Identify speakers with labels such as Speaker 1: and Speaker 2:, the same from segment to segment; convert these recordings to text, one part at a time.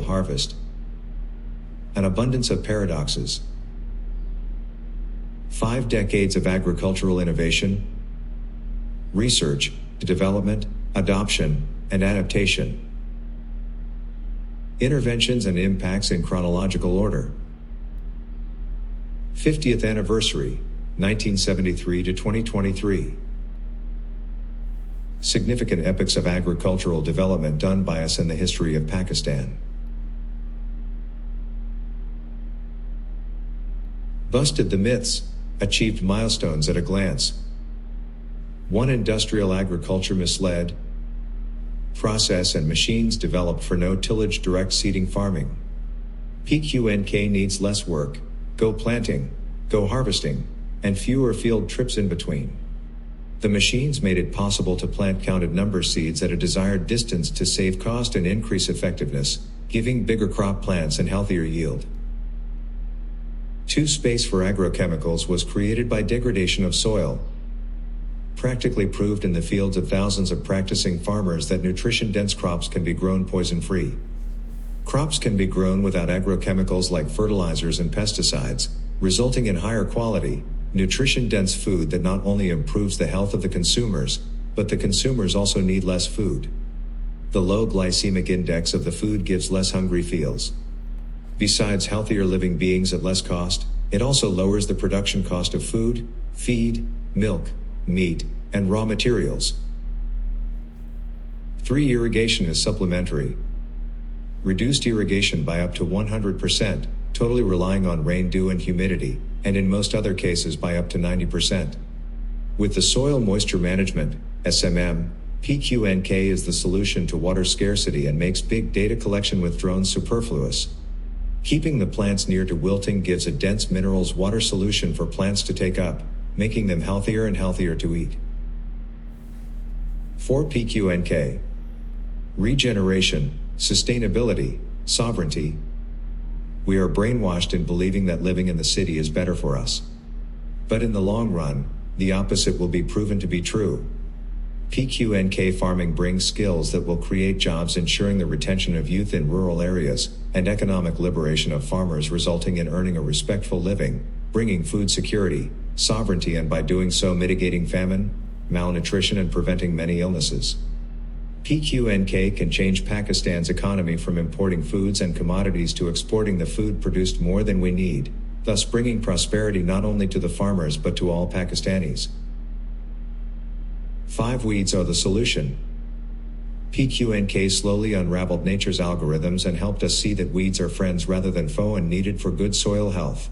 Speaker 1: large-scale harvest. An abundance of paradoxes. 5 decades of agricultural innovation, research, development, adoption, and adaptation. Interventions and impacts in chronological order. 50th anniversary, 1973 to 2023. Significant epochs of agricultural development done by us in the history of Pakistan. Busted the myths, achieved milestones at a glance. 1. Industrial agriculture misled. Process and machines developed for no-tillage direct seeding farming. PQNK needs less work, go planting, go harvesting, and fewer field trips in between. The machines made it possible to plant counted number seeds at a desired distance to save cost and increase effectiveness, giving bigger crop plants and healthier yield. 2. Space for agrochemicals was created by degradation of soil. Practically proved in the fields of thousands of practicing farmers that nutrition-dense crops can be grown poison-free. Crops can be grown without agrochemicals like fertilizers and pesticides, resulting in higher quality, nutrition-dense food that not only improves the health of the consumers, but the consumers also need less food. The low glycemic index of the food gives less hungry feels. Besides healthier living beings at less cost, it also lowers the production cost of food, feed, milk, meat, and raw materials. 3. Irrigation is supplementary. Reduced irrigation by up to 100%, totally relying on rain, dew, and humidity, and in most other cases by up to 90%. With the soil moisture management, SMM, PQNK is the solution to water scarcity and makes big data collection with drones superfluous. Keeping the plants near to wilting gives a dense minerals water solution for plants to take up, making them healthier and healthier to eat. 4. PQNK. Regeneration, sustainability, sovereignty. We are brainwashed in believing that living in the city is better for us. But in the long run, the opposite will be proven to be true. PQNK farming brings skills that will create jobs, ensuring the retention of youth in rural areas, and economic liberation of farmers, resulting in earning a respectful living, bringing food security, sovereignty, and by doing so mitigating famine, malnutrition, and preventing many illnesses. PQNK can change Pakistan's economy from importing foods and commodities to exporting the food produced more than we need, thus bringing prosperity not only to the farmers but to all Pakistanis. 5. Weeds are the solution. PQNK slowly unraveled nature's algorithms and helped us see that weeds are friends rather than foe and needed for good soil health.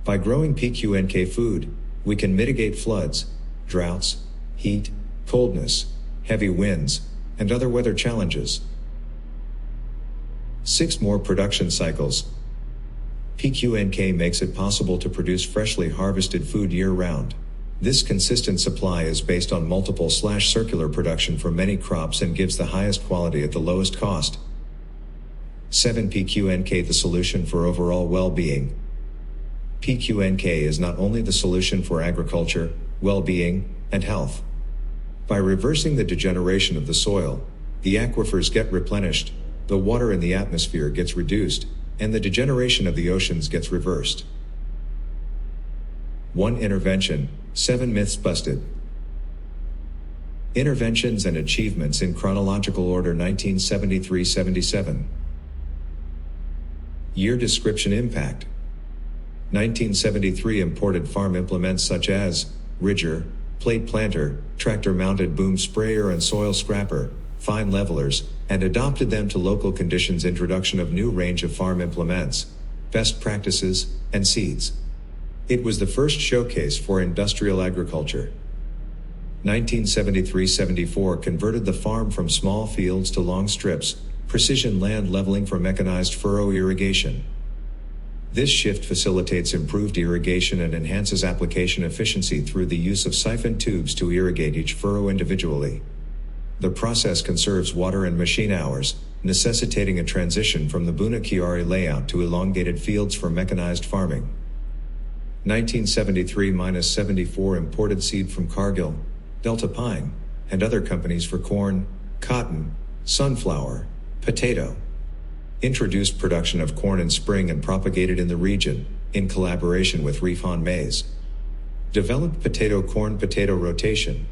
Speaker 1: By growing PQNK food, we can mitigate floods, droughts, heat, coldness, heavy winds, and other weather challenges. 6. More production cycles. PQNK makes it possible to produce freshly harvested food year-round. This consistent supply is based on multiple/circular production for many crops and gives the highest quality at the lowest cost. 7. PQNK, the solution for overall well-being. PQNK is not only the solution for agriculture, well-being, and health. By reversing the degeneration of the soil, the aquifers get replenished, the water in the atmosphere gets reduced, and the degeneration of the oceans gets reversed. 1. Intervention, 7 myths busted. Interventions and achievements in chronological order 1973-77. Year description. Impact. 1973 imported farm implements such as ridger, plate planter, tractor-mounted boom sprayer and soil scrapper, fine levelers, and adopted them to local conditions. Introduction of new range of farm implements, best practices, and seeds. It was the first showcase for industrial agriculture. 1973-74 converted the farm from small fields to long strips, precision land leveling for mechanized furrow irrigation. This shift facilitates improved irrigation and enhances application efficiency through the use of siphon tubes to irrigate each furrow individually. The process conserves water and machine hours, necessitating a transition from the Buna Kiari layout to elongated fields for mechanized farming. 1973-74 imported seed from Cargill, Delta Pine, and other companies for corn, cotton, sunflower, potato, introduced production of corn in spring and propagated in the region, in collaboration with Rifan Maize. Developed potato-corn-potato rotation.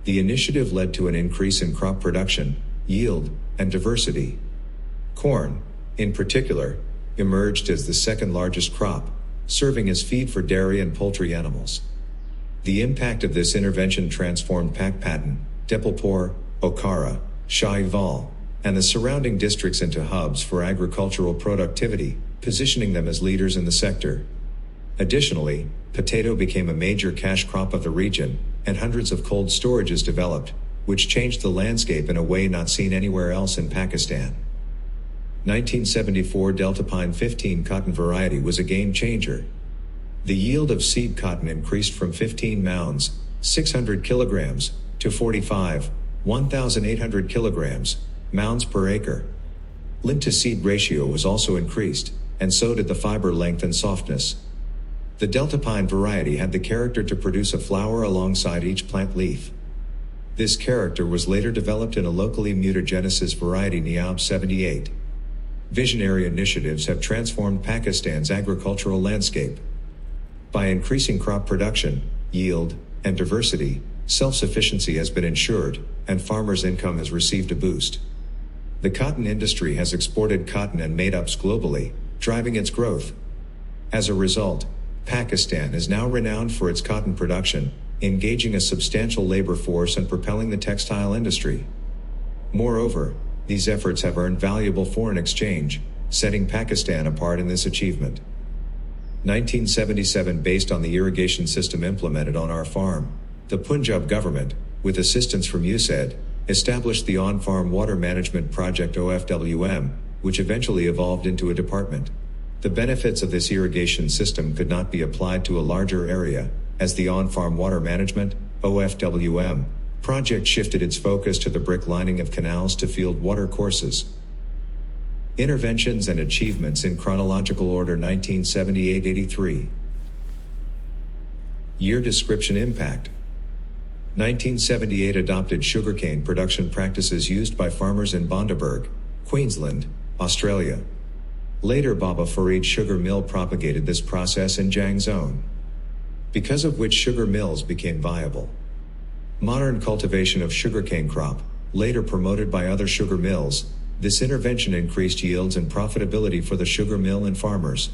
Speaker 1: The initiative led to an increase in crop production, yield, and diversity. Corn, in particular, emerged as the second largest crop, serving as feed for dairy and poultry animals. The impact of this intervention transformed Pakpatan, Depalpur, Okara, Shaival, and the surrounding districts into hubs for agricultural productivity, positioning them as leaders in the sector. Additionally, potato became a major cash crop of the region, and hundreds of cold storages developed, which changed the landscape in a way not seen anywhere else in Pakistan. 1974 Delta Pine 15 cotton variety was a game changer. The yield of seed cotton increased from 15 mounds, 600 kilograms, to 45, 1,800 kilograms, mounds per acre. Lint-to-seed ratio was also increased, and so did the fiber length and softness. The Delta Pine variety had the character to produce a flower alongside each plant leaf. This character was later developed in a locally mutagenesis variety Niab 78. Visionary initiatives have transformed Pakistan's agricultural landscape. By increasing crop production, yield, and diversity, self-sufficiency has been ensured, and farmers' income has received a boost. The cotton industry has exported cotton and made-ups globally, driving its growth. As a result, Pakistan is now renowned for its cotton production, engaging a substantial labor force and propelling the textile industry. Moreover, these efforts have earned valuable foreign exchange, setting Pakistan apart in this achievement. 1977 Based on the irrigation system implemented on our farm, the Punjab government, with assistance from USAID, established the On-Farm Water Management Project OFWM, which eventually evolved into a department. The benefits of this irrigation system could not be applied to a larger area, as the On-Farm Water Management OFWM project shifted its focus to the brick lining of canals to field water courses. Interventions and achievements in chronological order 1978-83. Year description impact. 1978 adopted sugarcane production practices used by farmers in Bundaberg, Queensland, Australia. Later Baba Farid Sugar Mill propagated this process in Jang Zone, because of which sugar mills became viable. Modern cultivation of sugarcane crop, later promoted by other sugar mills, this intervention increased yields and profitability for the sugar mill and farmers.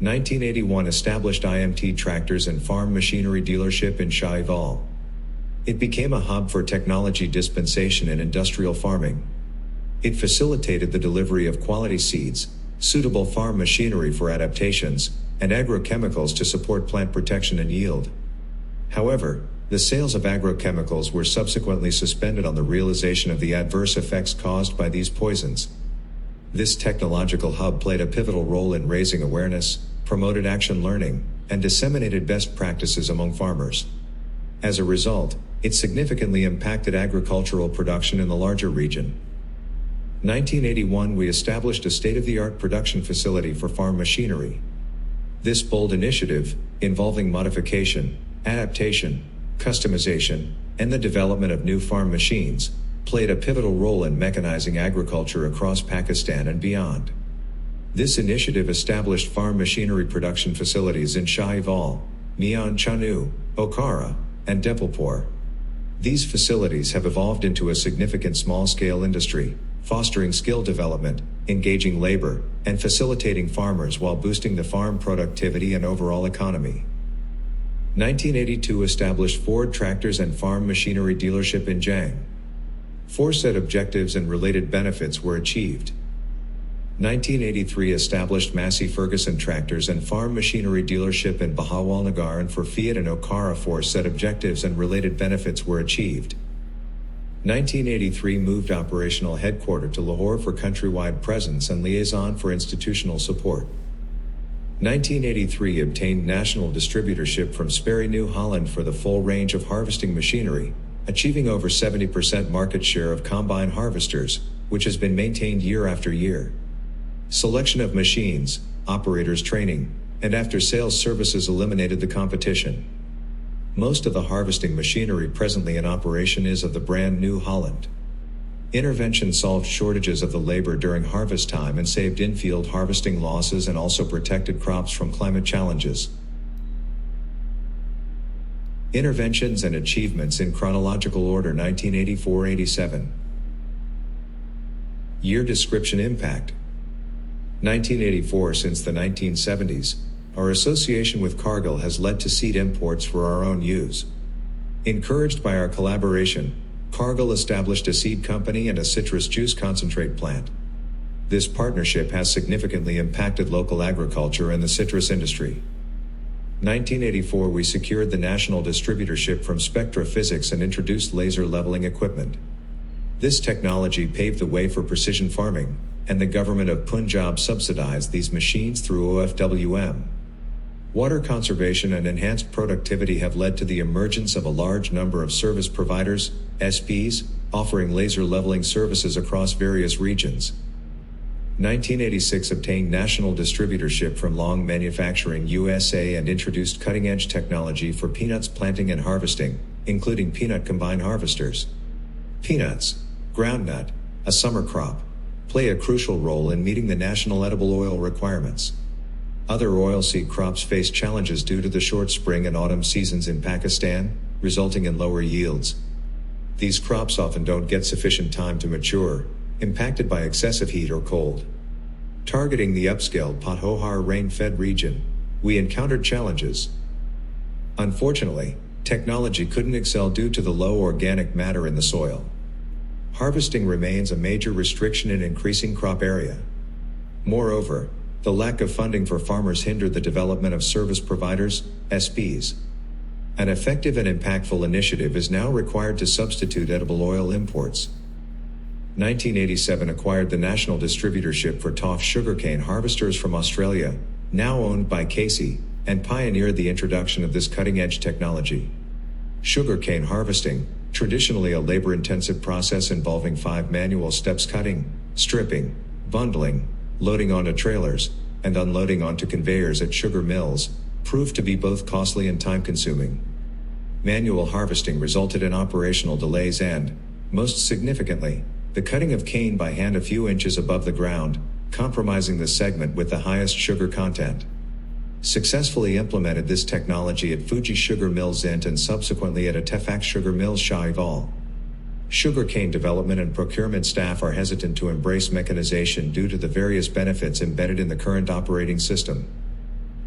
Speaker 1: 1981 established IMT tractors and farm machinery dealership in Shaival. It became a hub for technology dispensation and industrial farming. It facilitated the delivery of quality seeds, suitable farm machinery for adaptations, and agrochemicals to support plant protection and yield. However, the sales of agrochemicals were subsequently suspended on the realization of the adverse effects caused by these poisons. This technological hub played a pivotal role in raising awareness, promoted action learning, and disseminated best practices among farmers. As a result, it significantly impacted agricultural production in the larger region. 1981 we established a state-of-the-art production facility for farm machinery. This bold initiative, involving modification, adaptation, customization, and the development of new farm machines, played a pivotal role in mechanizing agriculture across Pakistan and beyond. This initiative established farm machinery production facilities in Shaival, Mian Chanu, Okara, and Depalpur. These facilities have evolved into a significant small-scale industry, fostering skill development, engaging labor, and facilitating farmers while boosting the farm productivity and overall economy. 1982 established Ford Tractors and Farm Machinery Dealership in Jang. 4 set objectives and related benefits were achieved. 1983 established Massey Ferguson Tractors and Farm Machinery Dealership in Bahawalnagar, and for Fiat and Okara 4 set objectives and related benefits were achieved. 1983 moved operational headquarters to Lahore for countrywide presence and liaison for institutional support. 1983 obtained national distributorship from Sperry New Holland for the full range of harvesting machinery, achieving over 70% market share of combine harvesters, which has been maintained year after year. Selection of machines, operators training, and after-sales services eliminated the competition. Most of the harvesting machinery presently in operation is of the brand New Holland. Intervention solved shortages of the labor during harvest time and saved in-field harvesting losses and also protected crops from climate challenges. Interventions and achievements in chronological order 1984-87. Year description impact. 1984. Since the 1970s, our association with Cargill has led to seed imports for our own use. Encouraged by our collaboration, Cargill established a seed company and a citrus juice concentrate plant. This partnership has significantly impacted local agriculture and the citrus industry. 1984. We secured the national distributorship from Spectra Physics and introduced laser leveling equipment. This technology paved the way for precision farming, and the government of Punjab subsidized these machines through OFWM. Water conservation and enhanced productivity have led to the emergence of a large number of service providers, SPs, offering laser leveling services across various regions. 1986. Obtained national distributorship from Long Manufacturing USA and introduced cutting-edge technology for peanuts planting and harvesting, including peanut combine harvesters. Peanuts, groundnut, a summer crop, play a crucial role in meeting the national edible oil requirements. Other oilseed crops face challenges due to the short spring and autumn seasons in Pakistan, resulting in lower yields. These crops often don't get sufficient time to mature, impacted by excessive heat or cold. Targeting the upscale Pothohar rain-fed region, we encountered challenges. Unfortunately, technology couldn't excel due to the low organic matter in the soil. Harvesting remains a major restriction in increasing crop area. Moreover, the lack of funding for farmers hindered the development of service providers, SPs. An effective and impactful initiative is now required to substitute edible oil imports. 1987. Acquired the national distributorship for tough sugarcane harvesters from Australia, now owned by Casey, and pioneered the introduction of this cutting-edge technology. Sugarcane harvesting, traditionally a labor-intensive process involving 5 manual steps: cutting, stripping, bundling, loading onto trailers, and unloading onto conveyors at sugar mills, proved to be both costly and time-consuming. Manual harvesting resulted in operational delays and, most significantly, the cutting of cane by hand a few inches above the ground, compromising the segment with the highest sugar content. Successfully implemented this technology at Fuji Sugar Mill Zint and subsequently at Atefak Sugar Mill Shaival. Sugarcane development and procurement staff are hesitant to embrace mechanization due to the various benefits embedded in the current operating system.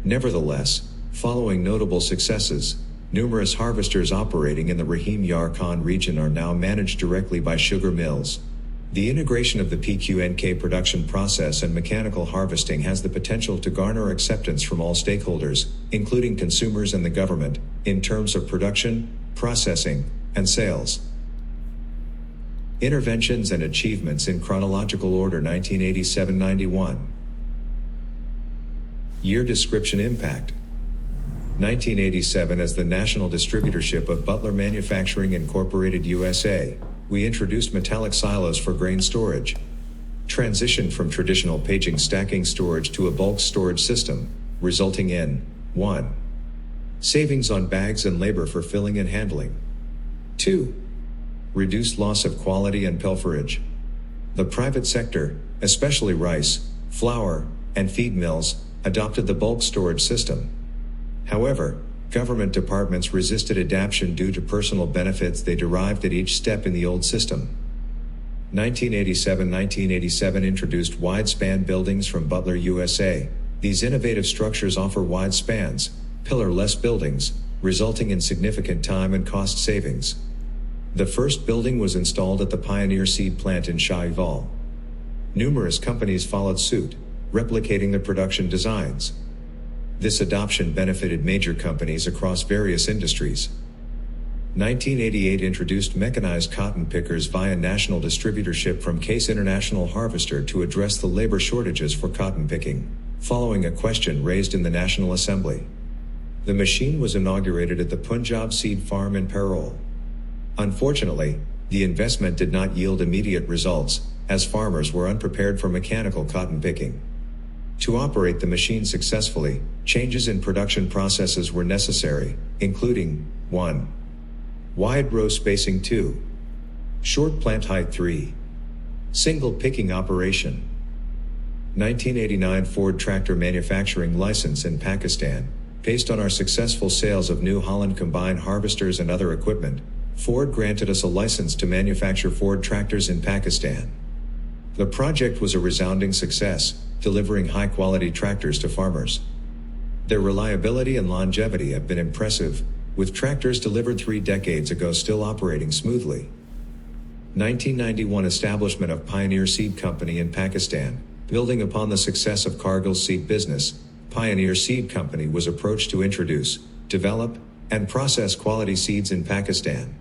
Speaker 1: Nevertheless, following notable successes, numerous harvesters operating in the Rahim Yar Khan region are now managed directly by sugar mills. The integration of the PQNK production process and mechanical harvesting has the potential to garner acceptance from all stakeholders, including consumers and the government, in terms of production, processing, and sales. Interventions and achievements in chronological order 1987-91. Year description impact. 1987. As the national distributorship of Butler Manufacturing Incorporated USA, we introduced metallic silos for grain storage. Transitioned from traditional paging stacking storage to a bulk storage system, resulting in 1. Savings on bags and labor for filling and handling. 2. Reduced loss of quality and pilferage. The private sector, especially rice, flour, and feed mills, adopted the bulk storage system. However, government departments resisted adoption due to personal benefits they derived at each step in the old system. 1987 introduced wide-span buildings from Butler, USA. These innovative structures offer wide spans, pillar-less buildings, resulting in significant time and cost savings. The first building was installed at the Pioneer Seed Plant in Shaival. Numerous companies followed suit, replicating the production designs. This adoption benefited major companies across various industries. 1988 introduced mechanized cotton pickers via national distributorship from Case International Harvester to address the labor shortages for cotton picking, following a question raised in the National Assembly. The machine was inaugurated at the Punjab Seed Farm in Parole. Unfortunately, the investment did not yield immediate results, as farmers were unprepared for mechanical cotton picking. To operate the machine successfully, changes in production processes were necessary, including 1. Wide row spacing. 2. Short plant height. 3. Single picking operation. 1989 Ford tractor manufacturing license in Pakistan. Based on our successful sales of New Holland combine harvesters and other equipment, Ford granted us a license to manufacture Ford tractors in Pakistan. The project was a resounding success, delivering high-quality tractors to farmers. Their reliability and longevity have been impressive, with tractors delivered 3 decades ago still operating smoothly. 1991 Establishment of Pioneer Seed Company in Pakistan. Building upon the success of Cargill's seed business, Pioneer Seed Company was approached to introduce, develop, and process quality seeds in Pakistan.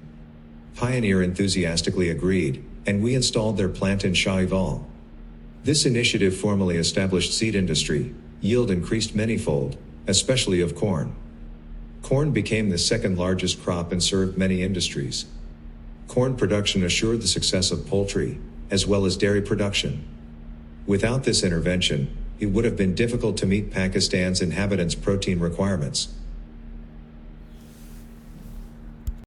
Speaker 1: Pioneer enthusiastically agreed, and we installed their plant in Shahwal. This initiative formally established seed industry. Yield increased manyfold, especially of corn. Corn became the second largest crop and served many industries. Corn production assured the success of poultry, as well as dairy production. Without this intervention, it would have been difficult to meet Pakistan's inhabitants' protein requirements.